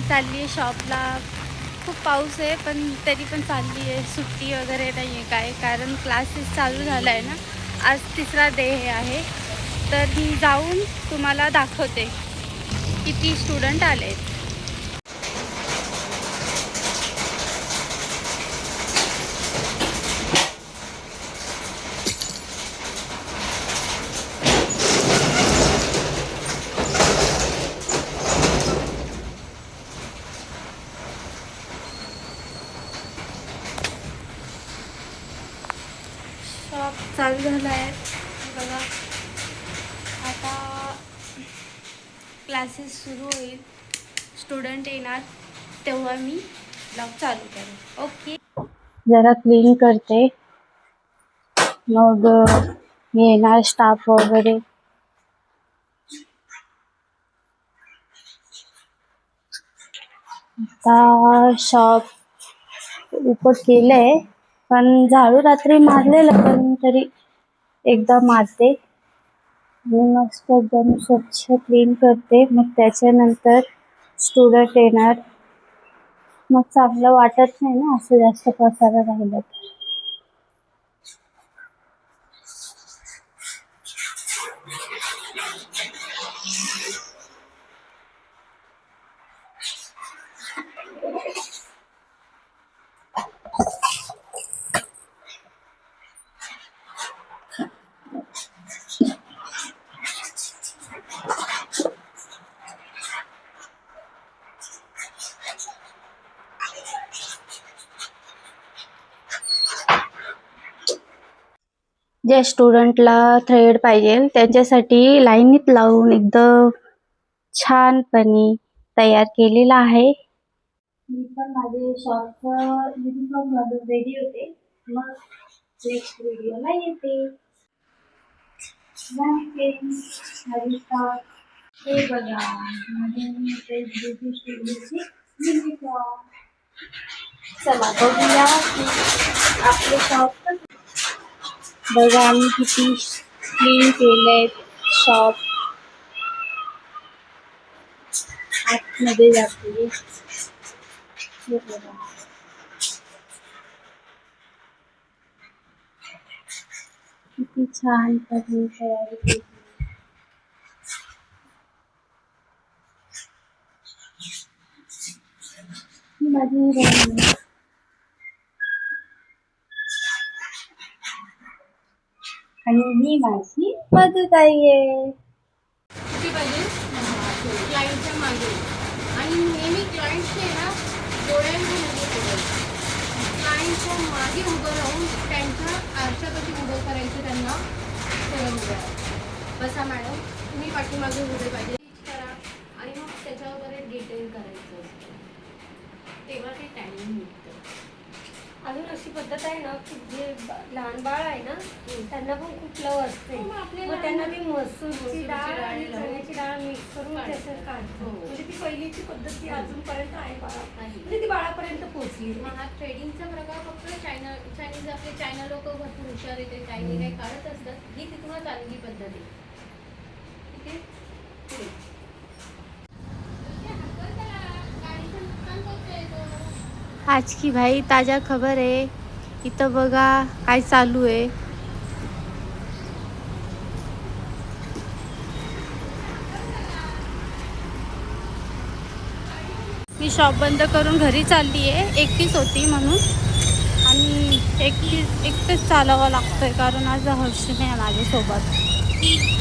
चालली आहे शॉपला. खूप पाऊस आहे पण तरी पण चालली आहे. सुट्टी वगैरे नाही आहे काय, कारण क्लासेस चालू झाला आहे ना. आज तिसरा डे हे आहे. तर मी जाऊन तुम्हाला दाखवते किती स्टुडंट आले आहेत. शॉप चालू झाला आहे बघा. आता क्लासेस सुरू होईल, स्टुडंट येणार तेव्हा मी ब्लॉग चालू करेन. ओके. जरा क्लीन करते, मग येणार स्टाफ वगैरे. आता शॉप उपट केलंय, पण झाडू रात्री मारलेलं, पण तरी एकदा मारते आणि मस्त एकदम स्वच्छ क्लीन करते. मग त्याच्यानंतर स्टुडंट येणार, मग चांगलं वाटत नाही ना असं जास्त पसारा राहिलं तर. ज्या स्टुडंटला थ्रेड पाहिजे त्यांच्यासाठी लाईनीत लावून एकदम छानपणे तयार केलेला आहे. मी पण माझे शॉपचं युनिफॉर्म घालून रेडी होते. मग नेक्स्ट व्हिडिओला येते. हे बघा माझे ब्युटी स्टुडिओची युनिफॉर्म. चला बघूया की आपले शॉप बघा आम्ही किती क्लीन केलंय. शॉप आतमध्ये जाते. हे बघा किती छान तयारी केली. माझी आणि ही माझी मधुताई आहे. क्लायंटच्या मागे आणि नेहमी क्लायंटचे ना डोळ्यांमध्ये क्लायंटच्या मागे उभं राहून त्यांच्या आरशापाशी उभं करायचं. त्यांना बसा मॅडम, तुम्ही पाठीमागे उभे पाहिजे करा आणि मग त्याच्यावर डिटेल करायचं असतं, तेव्हा ते टायमिंग निघतं. अजून अशी पद्धत आहे ना की जे लहान बाळ आहे ना त्यांना पण खूप लव असते. मग त्यांना ती मसूरची डाळ आणि चण्याची डाळ मिक्स करून त्याचं काढतो. म्हणजे ती पहिलीची पद्धत ती अजूनपर्यंत आहे बाळा, म्हणजे ती बाळापर्यंत पोहोचली. हा ट्रेडिंगचा प्रकार फक्त चायनीज आपले चायना लोक भरपूर हुशार येते, काही काही काढत असतात. ही तिथूनच आलेली पद्धत आहे. ठीक आहे. आज की भाई ताजा खबर आहे. इथं बघा काय चालू आहे. मी शॉप बंद करून घरी चालली आहे. एकटीच होती म्हणून, आणि एकटेच चालावं लागतंय कारण आज हर्ष नाही माझ्यासोबत.